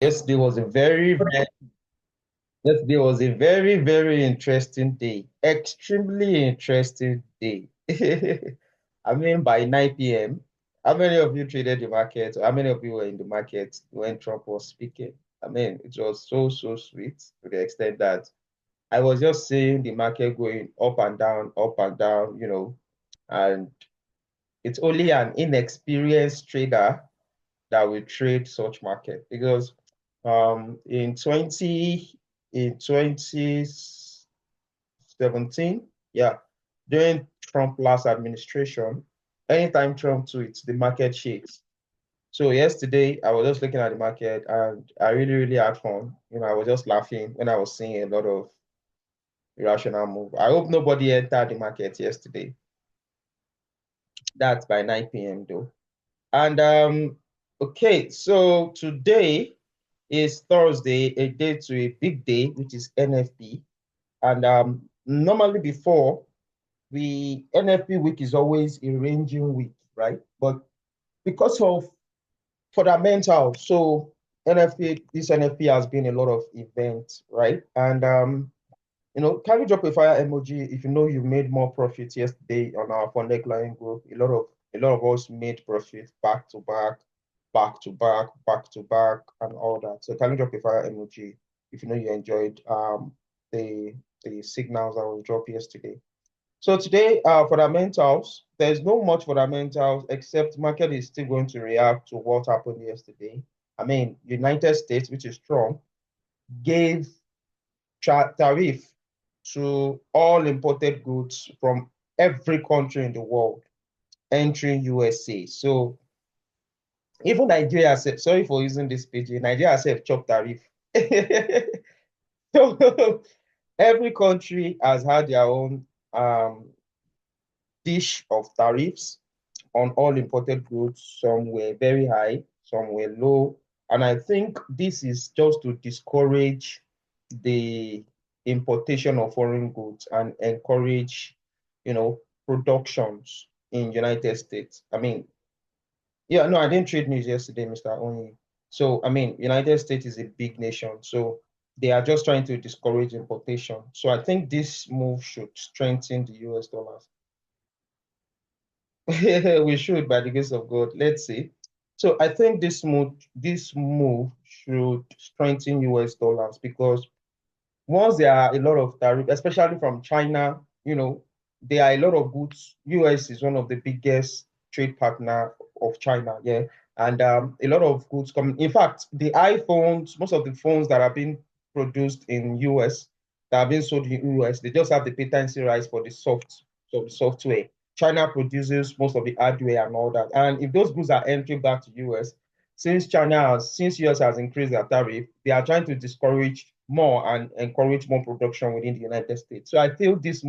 Yesterday was a very interesting day. Extremely interesting day. I mean, by 9 p.m., how many of you traded the market? How many of you were in the market when Trump was speaking? I mean, it was so sweet to the extent that I was just seeing the market going up and down, and it's only an inexperienced trader that will trade such market because in 2017, yeah, during Trump last administration, anytime Trump tweets, the market shakes. So yesterday I was just looking at the market and I really had fun. I was just laughing when I was seeing a lot of irrational move. I hope nobody entered the market yesterday. That's by 9 p.m. though. And okay, so today is Thursday, a day to a big day, which is NFP. And normally before the NFP week is always a ranging week, right? But because of fundamental, so this NFP has been a lot of events, right? And can you drop a fire emoji if you know you made more profits yesterday on our Funded Client group? A lot of us made profits back to back, back to back, back to back, and all that. So can you drop a fire emoji if you know you enjoyed the the signals that was dropped yesterday? So today, fundamentals, there's no much fundamentals except market is still going to react to what happened yesterday. I mean, United States, which is strong, gave tariff to all imported goods from every country in the world entering USA. So even Nigeria said, sorry for using this PG, Nigeria said chop tariff. So every country has had their own dish of tariffs on all imported goods. Some were very high, some were low. And I think this is just to discourage the importation of foreign goods and encourage, productions in United States. I mean, yeah, no, I didn't trade news yesterday, Mr. Onyi. So, I mean, United States is a big nation. So they are just trying to discourage importation. So I think this move should strengthen the US dollars. We should, by the grace of God. Let's see. So I think this move should strengthen US dollars because once there are a lot of tariff, especially from China, there are a lot of goods. US is one of the biggest trade partner of China, yeah. And a lot of goods coming. In fact, the iPhones, most of the phones that are being produced in US, that are being sold in US, they just have the patency rights for the software. China produces most of the hardware and all that. And if those goods are entering back to US, since US has increased their tariff, they are trying to discourage more and encourage more production within the United States. So I feel this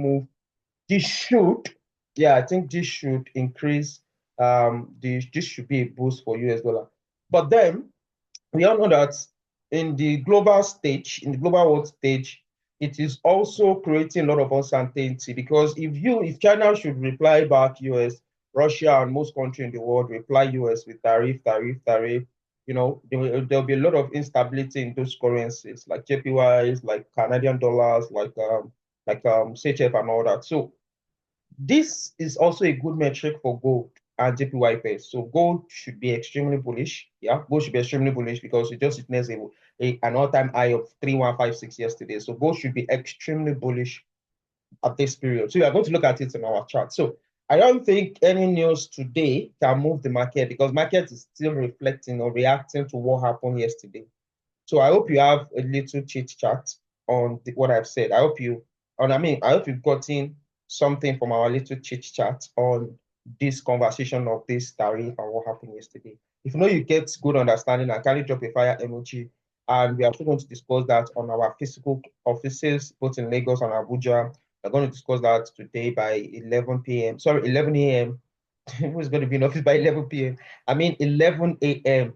should, yeah, I think this should increase, this should be a boost for US dollar. But then we all know that in the global world stage, it is also creating a lot of uncertainty because if China should reply back US, Russia and most countries in the world reply US with tariff, there'll be a lot of instability in those currencies like JPYs, like Canadian dollars, like CHF and all that. So this is also a good metric for gold and JPY pairs. So gold should be extremely bullish. Yeah, gold should be extremely bullish because it just witnessed an all-time high of 3156 yesterday. So gold should be extremely bullish at this period. So we are going to look at it in our chart. So I don't think any news today can move the market because market is still reflecting or reacting to what happened yesterday. So I hope you have a little chit chat on what I've said. I hope you've gotten something from our little chit chat on this conversation of this tariff and what happened yesterday. If you know you get good understanding, I kindly drop a fire emoji. And we are also going to discuss that on our physical offices, both in Lagos and Abuja. We're going to discuss that today by 11 p.m. Sorry, 11 a.m. Who's going to be in office by 11 p.m.? I mean, 11 a.m.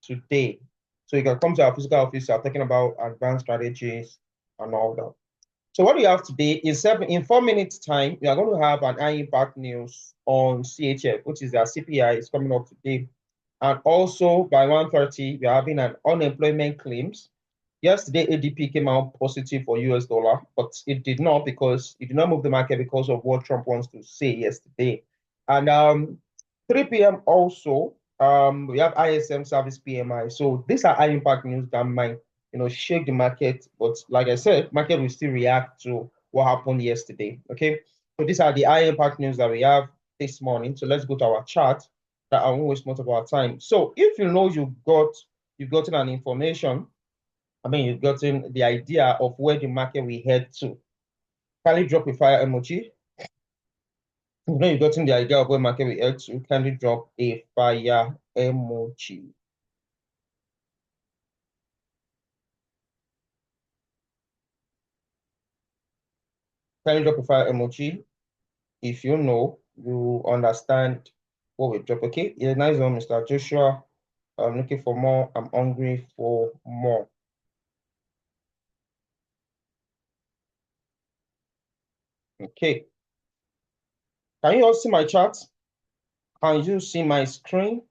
today. So you can come to our physical office. We're talking about advanced strategies and all that. So what we have today is in 4 minutes time, we are going to have an high impact news on CHF, which is their CPI. It's coming up today. And also by 1:30, we're having an unemployment claims. Yesterday, ADP came out positive for US dollar, but it did not because it did not move the market because of what Trump wants to say yesterday. And 3 p.m. also, we have ISM service PMI. So these are high impact news that might, shake the market. But like I said, market will still react to what happened yesterday. Okay. So these are the high impact news that we have this morning. So let's go to our chart that I won't waste much of our time. So if you know you've gotten an information, I mean, you've gotten the idea of where the market will head to. Kindly drop a fire emoji. You know, you've gotten the idea of where market will head to. Kindly drop a fire emoji. Kindly drop a fire emoji. If you know, you understand what we drop. Okay, yeah, nice one, Mr. Joshua. I'm looking for more. I'm hungry for more. Okay, can you all see my chart? Can you see my screen?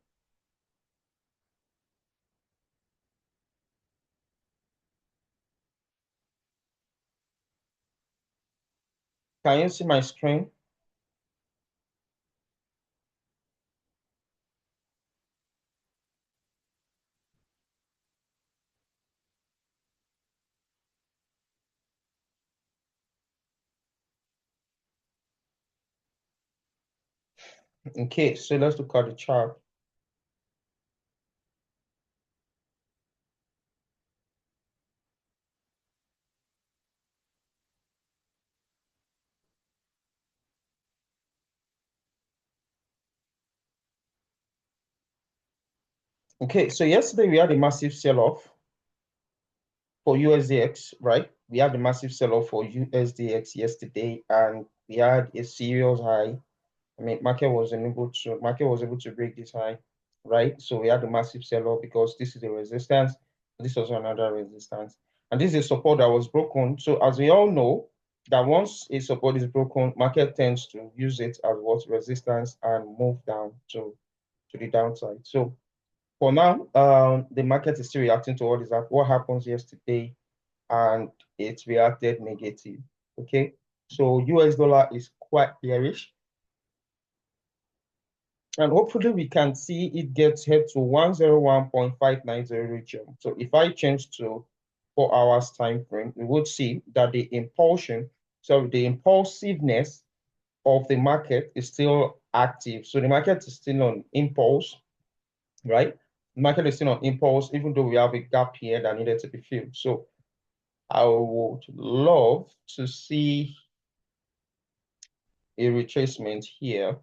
Can you see my screen? Okay, so let's look at the chart. Okay, so yesterday we had a massive sell-off for USDX, right? We had a massive sell-off for USDX yesterday, and we had a serious high. I mean, market was able to break this high, right? So we had a massive sell-off because this is a resistance. This was another resistance, and this is a support that was broken. So as we all know, that once a support is broken, market tends to use it as what resistance and move down to the downside. So for now, the market is still reacting to what happens yesterday, and it reacted negative. Okay, so US dollar is quite bearish, and hopefully we can see it gets head to 101.590 region. So if I change to 4 hours time frame, we would see that the impulsiveness of the market is still active. So the market is still on impulse, right? The market is still on impulse, even though we have a gap here that needed to be filled. So I would love to see a retracement here.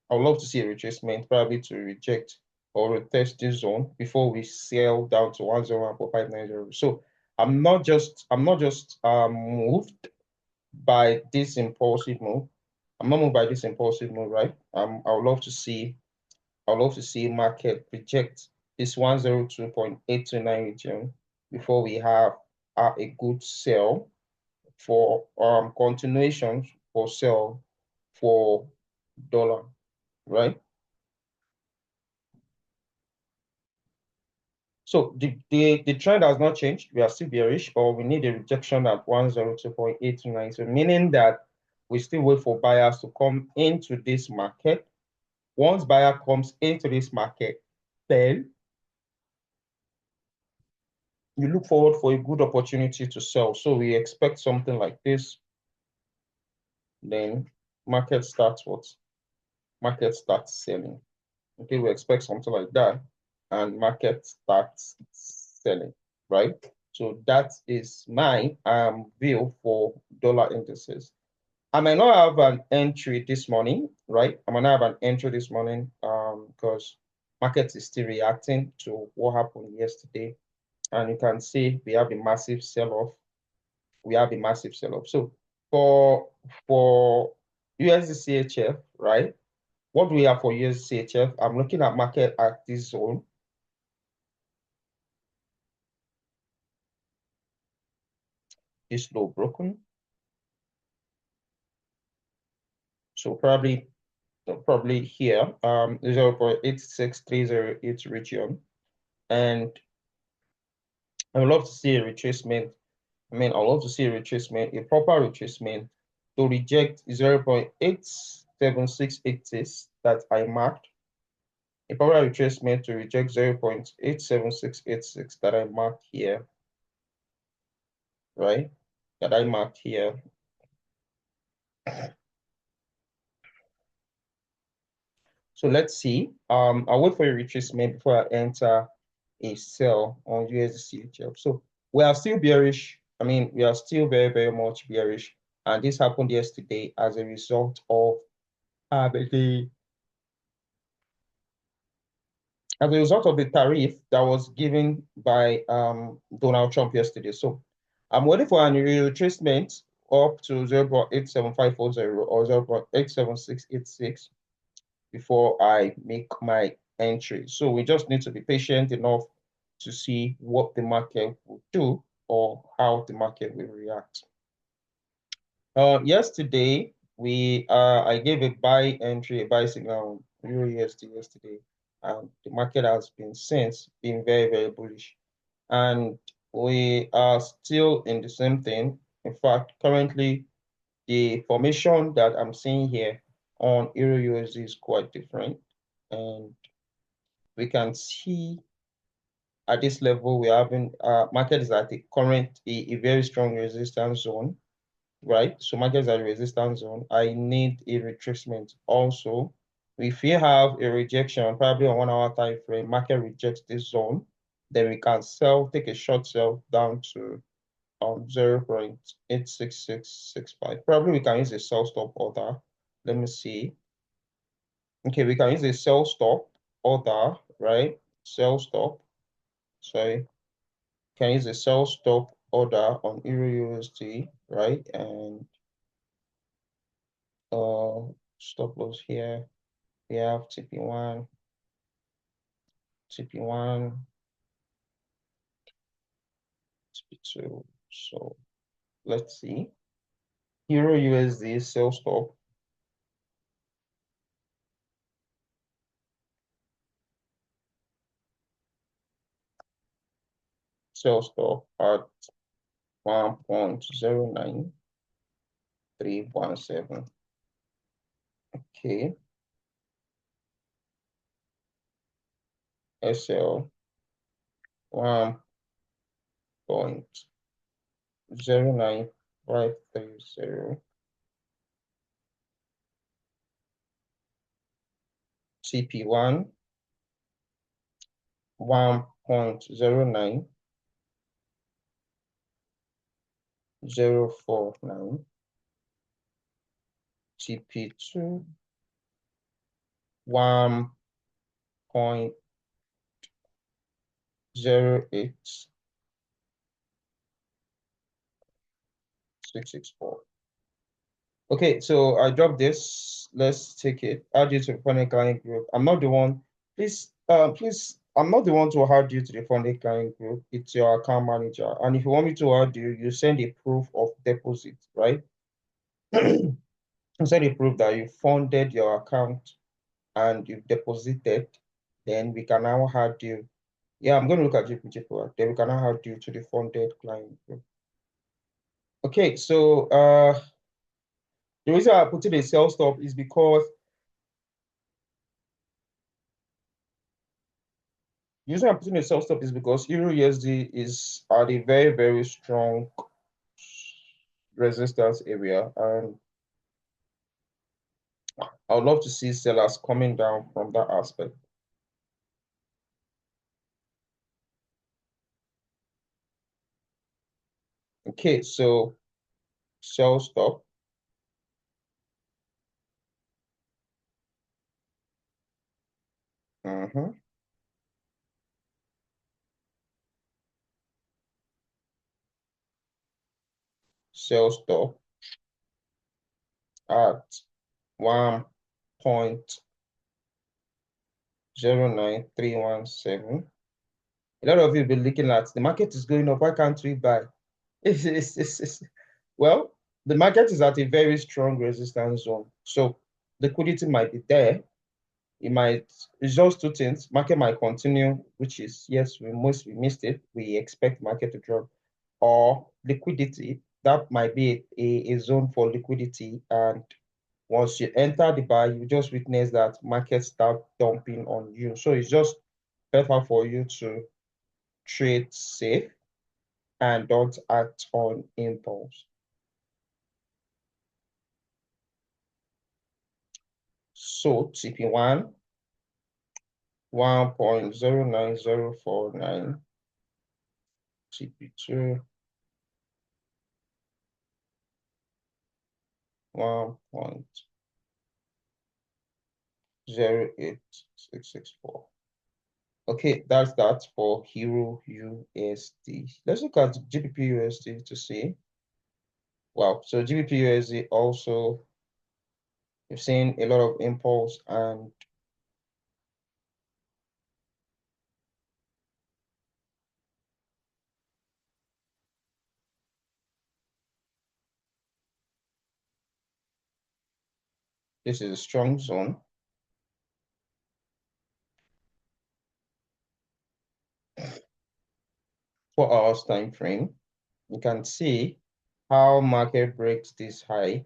I would love to see a retracement, probably to reject or retest this zone before we sell down to 101.590. So I'm not just moved by this impulsive move. I'm not moved by this impulsive move, right? I would love to see market reject this 102.829 region before we have a good sell for continuation for sell for dollar, right? So the trend has not changed. We are still bearish, or we need a rejection at 102.829. So meaning that we still wait for buyers to come into this market. Once buyer comes into this market, then you look forward for a good opportunity to sell. So we expect something like this. Then market starts what? Market starts selling. Okay, we expect something like that, and market starts selling, right? So that is my view for dollar indices. I might not have an entry this morning, right? I might not have an entry this morning because market is still reacting to what happened yesterday. And you can see we have a massive sell-off. We have a massive sell-off. So for for USD right? What do we have for USD I'm looking at market at this zone. This low broken. So probably So probably here, 0.86308 region. And I would love to see a retracement. I mean, I would love to see a retracement, a proper retracement to reject 0.87686 that I marked, a proper retracement to reject 0.87686 that I marked here, right? That I marked here. So let's see. I'll wait for a retracement before I enter a sell on USD CHF. So we are still bearish. I mean, we are still very, very much bearish. And this happened yesterday as a result of the tariff that was given by Donald Trump yesterday. So I'm waiting for an retracement up to 0.87540 or 0.87686 before I make my entry. So we just need to be patient enough to see what the market will do or how the market will react. Yesterday I gave a buy entry, a buy signal on Euro USD yesterday, and the market has been since been very, very bullish. And we are still in the same thing. In fact, currently the formation that I'm seeing here on Euro USD is quite different. And we can see at this level, we having market is at a very strong resistance zone, right? So market is at a resistance zone. I need a retracement also. If you have a rejection, probably on 1 hour time frame, market rejects this zone, then we can sell, take a short sell down to 0.86665. Probably we can use a sell stop order. Let me see. Okay, we can use a sell stop order, right? Sell stop. Sorry, can use a sell stop order on Euro USD, right? And stop loss here. We have TP1, TP1, TP2. So let's see. Euro USD sell stop. Sell stop at 1.09317. Okay. SL 1.09530. TP1 1.09049. TP2 1.08664. Okay, so I dropped this. Let's take it. Add you to the funding client group. I'm not the one. Please, I'm not the one to add you to the funding client group. It's your account manager. And if you want me to add you, you send a proof of deposit, right? You send a proof that you funded your account and you've deposited, then we can now add you. Yeah, I'm going to look at GPG for then we can now add you to the funded client group. Okay, so the reason I put in a sell stop is because the reason I'm putting a sell stop is because Euro USD is at a very, very strong resistance area, and I would love to see sellers coming down from that aspect. Okay, so sell stop. Mm-hmm. Sell stop at 1.09317. A lot of you have been looking at the market is going up. Why can't we buy? Well, the market is at a very strong resistance zone. So Liquidity might be there. It might, it's just two things. Market might continue, which is, yes, we missed it. We expect market to drop. Or liquidity, that might be a zone for liquidity. And once you enter the buy, you just witness that market start dumping on you. So it's just better for you to trade safe and don't act on impulse. So TP1, 1.09049, TP2, 1.08664. Okay, that's that for Hero USD. Let's look at GBP USD to see. Wow, so GBP USD also, you've seen a lot of impulse, and this is a strong zone. 4 hours time frame. You can see how market breaks this high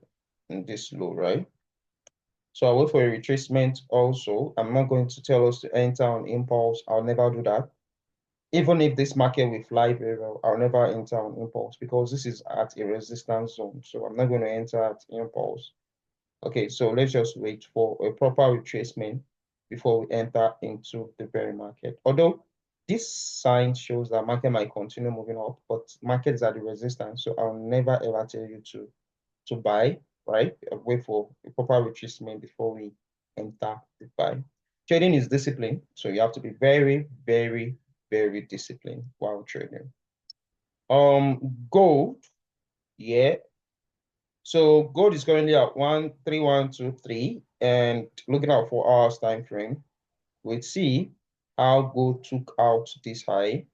and this low, right? So I'll wait for a retracement also. I'm not going to tell us to enter on impulse. I'll never do that. Even if this market will fly very well, I'll never enter on impulse because this is at a resistance zone. So I'm not going to enter at impulse. Okay, so let's just wait for a proper retracement before we enter into the bear market. Although this sign shows that market might continue moving up, but markets are the resistance. So I'll never ever tell you to buy, right? Wait for a proper retracement before we enter the buy. Trading is discipline, so you have to be very, very, very disciplined while trading. Gold, yeah. So gold is currently at 13123, and looking at 4 hours time frame, we see how gold took out this high.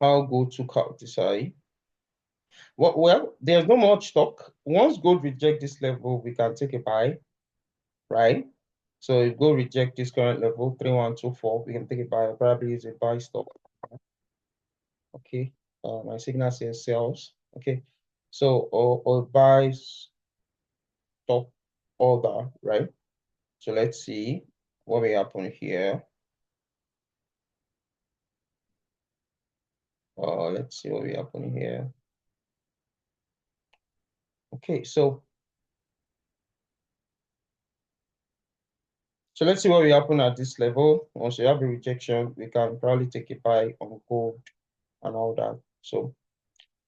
How gold took out this high. Well, there's not much stock. Once gold reject this level, we can take a buy, right? So if gold reject this current level, 3124, we can take a buy. Probably is a buy stop. Okay. My signal says sells. Okay. So or buy stop order, right? So let's see what will happen here. Let's see what will happen here. Okay, so let's see what will happen at this level. Once you have a rejection, we can probably take a buy on gold and all that. So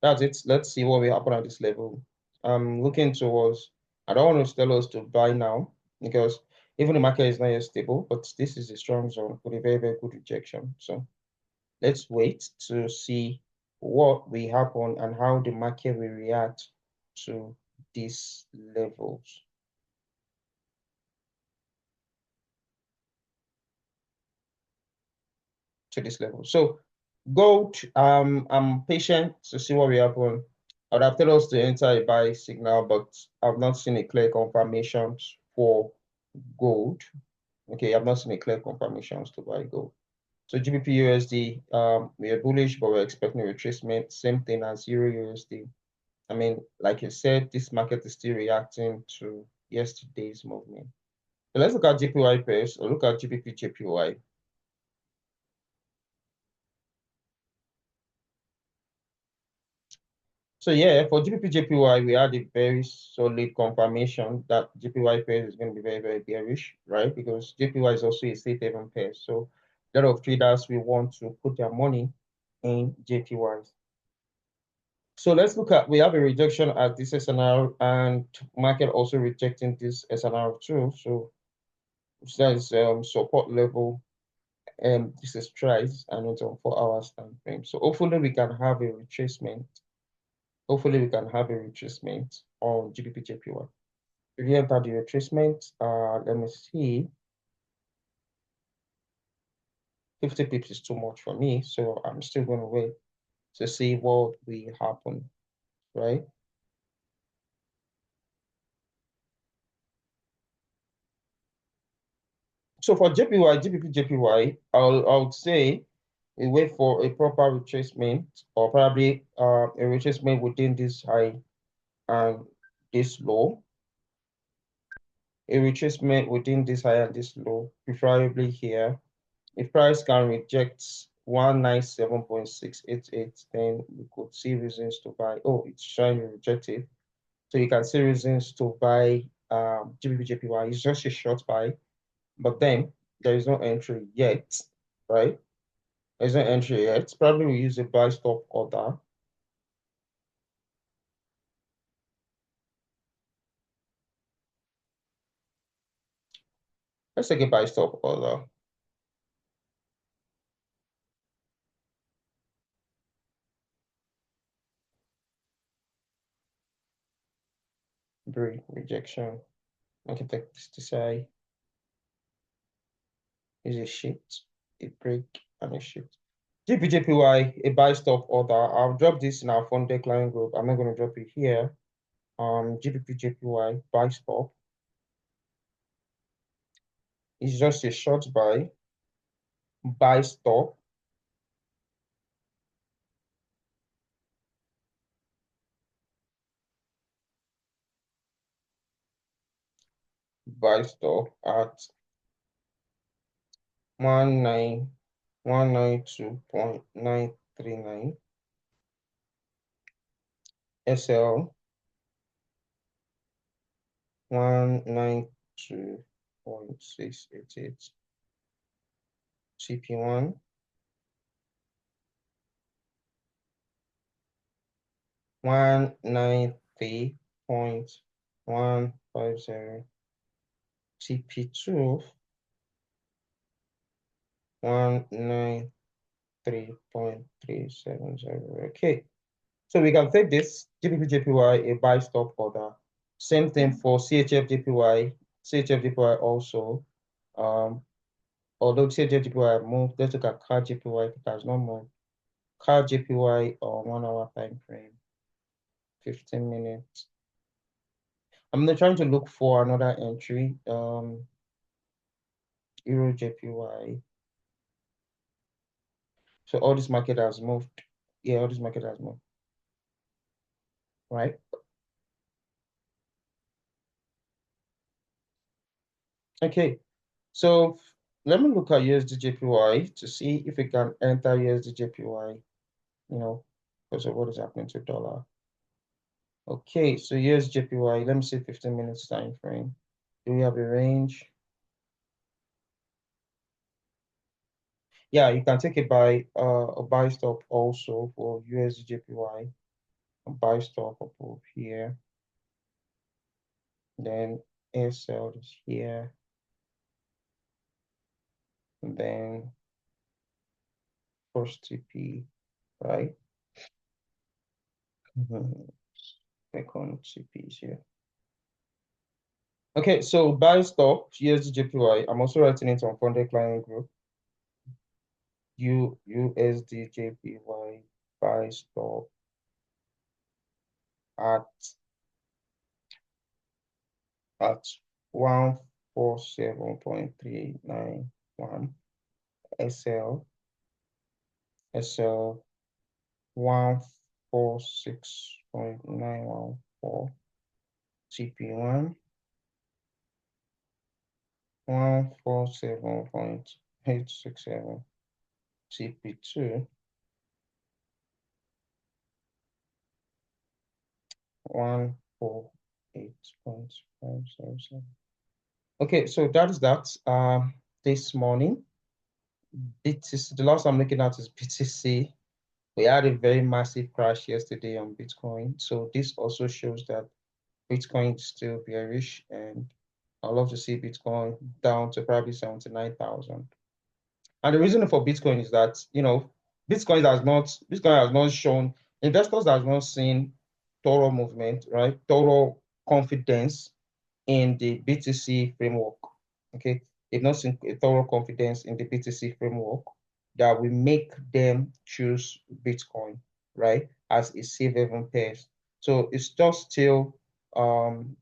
that's it. Let's see what will happen at this level. I'm looking towards, I don't want to tell us to buy now because even the market is not yet stable, but this is a strong zone with a very, very good rejection. So let's wait to see what will happen and how the market will react to these levels. To this level. So gold, I'm patient to see what will happen. I would have told us to enter a buy signal, but I've not seen a clear confirmation for gold. Okay, I've not seen a clear confirmations to buy gold. So GBP USD, we are bullish, but we're expecting a retracement. Same thing as Euro USD. I mean, like you said, this market is still reacting to yesterday's movement. So let's look at JPY pairs or look at GBP JPY. So yeah, for GBP JPY, we had a very solid confirmation that JPY pair is going to be very, very bearish, right? Because JPY is also a safe haven pair. So a lot of traders will want to put their money in JPYs. So let's look at, we have a rejection at this SNR and market also rejecting this SNR too. So that is support level, and this is price and it's on 4 hours time frame. So hopefully we can have a retracement. Hopefully we can have a retracement on GBP JPY. If you enter the retracement, let me see. 50 pips is too much for me, so I'm still going to wait to see what will happen, right? So for JPY, GBP, JPY, I would say we wait for a proper retracement or probably a retracement within this high and this low. A retracement within this high and this low, preferably here. If price can reject 197.688, then we could see reasons to buy. Oh, it's trying to reject it. So you can see reasons to buy GBP JPY. It's just a short buy, but then there is no entry yet, right? There's no entry yet. Probably we use a buy stop order. Let's take a buy stop order. Break rejection. I can take this to say is a shift, a break, and a shift. GPJPY, a buy stop order. I'll drop this in our funded client group. I'm not going to drop it here. GPPJPY, buy stop. It's just a short buy stop, buy stop at 19192.939. SL 192.688. CP1 193.150. CP2 193.370. Okay. So we can take this GBP a buy stop order. Same thing for CHF JPY. CHF JPY also. Although CHF JPY moved, let's look at CAD JPY. It has not moved. CAD JPY on 1 hour time frame, 15 minutes. I'm not trying to look for another entry. Euro JPY. So all this market has moved. Yeah, all this market has moved. Right? Okay. So let me look at USD JPY to see if we can enter USD JPY, because of what is happening to dollar. Okay, so USD JPY, let me see 15 minutes time frame. Do we have a range? Yeah, you can take a buy stop also for USD JPY. A buy stop above here. Then SL is here. And then first TP, right? Second TP is here. Okay, so buy stop USD JPY. I'm also writing it on funded client group. USD JPY buy stop at 147.391. SL 146.914. CP1 147.867. CP2 148.577. Okay, so that is that. This morning, BTC, the last I'm looking at is BTC. We had a very massive crash yesterday on Bitcoin. So this also shows that Bitcoin is still bearish, and I'd love to see Bitcoin down to probably 79,000. And the reason for Bitcoin is that, Bitcoin has not shown, investors have not seen thorough movement, right? Thorough confidence in the BTC framework. Okay. They've not seen a thorough confidence in the BTC framework that will make them choose Bitcoin, right? As a safe haven pair. So it's just still something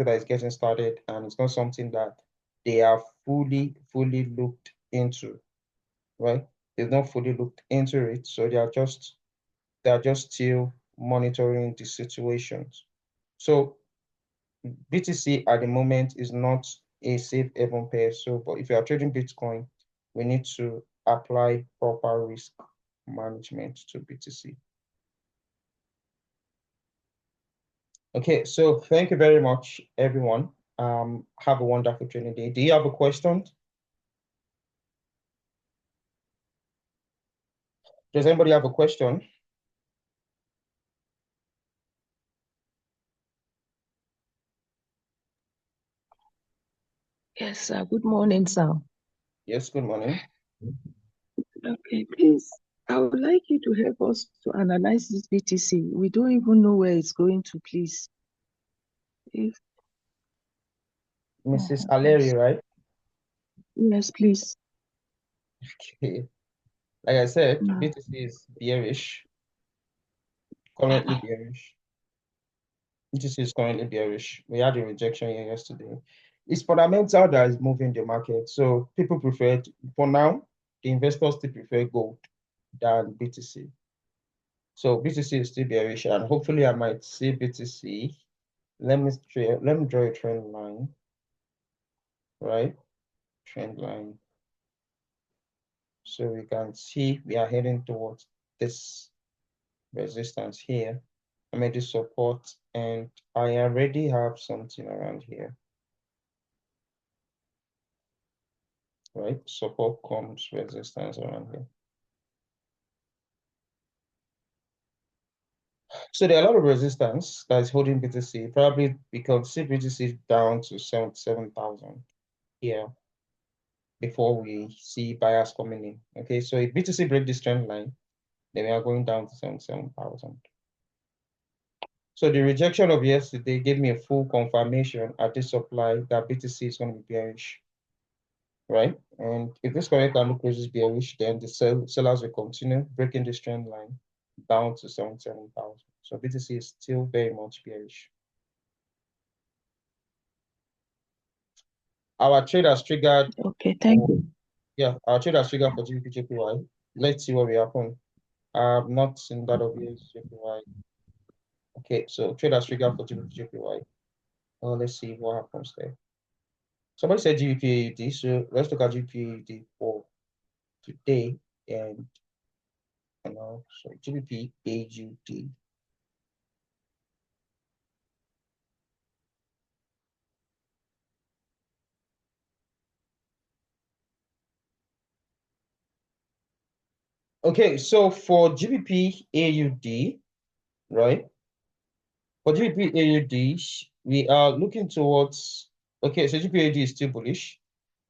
that is getting started, and it's not something that they are fully looked into, right? They've not fully looked into it, so they are just still monitoring the situations. So BTC at the moment is not a safe haven pair. So, but if you are trading Bitcoin, we need to apply proper risk management to BTC. Okay, so thank you very much, everyone. Have a wonderful trading day. Do you have a question? Does anybody have a question? Yes, sir. Good morning, sir. Yes, good morning. Okay, please. I would like you to help us to analyze this BTC. We don't even know where it's going to, please. If, Mrs. yes, Aleri, right? yes, please. Okay. Like I said, No. BTC is bearish, currently bearish. BTC is currently bearish. We had a rejection here yesterday. It's fundamental that is moving the market. So people prefer, for now, the investors still prefer gold than BTC. So BTC is still bearish, and hopefully I might see BTC. Let me draw a trend line, right? Trend line. So we can see we are heading towards this resistance here. I made this support, and I already have something around here, right? Support comes resistance around here. So there are a lot of resistance that is holding BTC, probably because see BTC down to 77,000 here before we see buyers coming in. Okay, so if BTC break this trend line, then we are going down to 77,000. So the rejection of yesterday gave me a full confirmation at this supply that BTC is going to be bearish, right? And if this current candle closes bearish, then the sellers will continue breaking this trend line down to 77,000. So BTC is still very much bearish. Our trade has triggered Okay, thank for, you. yeah, our trade has triggered for GBP. Let's see what will happen. I have not seen that of JPY. Okay, so trade has triggered for GBP. Let's see what happens there. Somebody said GBP, so let's look at GBP for today and so GBP. Okay, so for GBP AUD, right? For GBP AUD, we are looking towards, okay, so GBP AUD is still bullish.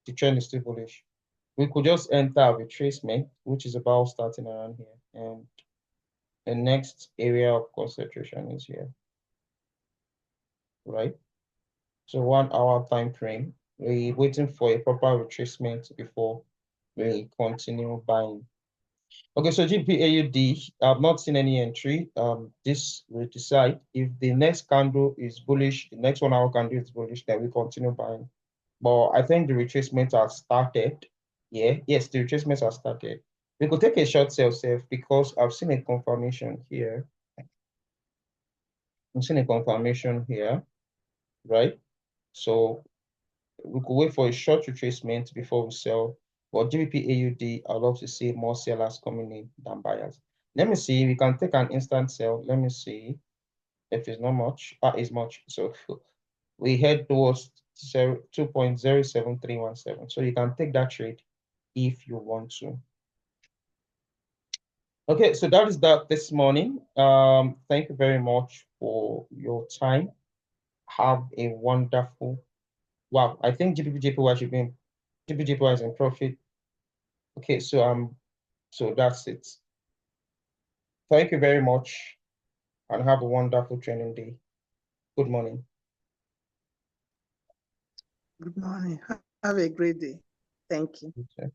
The trend is still bullish. We could just enter a retracement, which is about starting around here. And the next area of concentration is here, right? So 1 hour time frame. We're waiting for a proper retracement before we continue buying. Okay, so GPAUD, I've not seen any entry. This will decide if the next candle is bullish, the next 1 hour candle is bullish, then we continue buying. But I think the retracements have started. Yeah, yes, the retracements have started. We could take a short sell safe because I've seen a confirmation here. I'm seeing a confirmation here, right? So we could wait for a short retracement before we sell. But GBP I'd love to see more sellers coming in than buyers. Let me see. We can take an instant sell. Let me see if it's not much. It's much. So we head towards 2.07317. So you can take that trade if you want to. Okay, so that is that this morning. Thank you very much for your time. Have a wonderful. Wow, I think GBP should be in, GBP is in profit. Okay, so that's it. Thank you very much and have a wonderful training day. Good morning. Good morning. Have a great day. Thank you. Okay.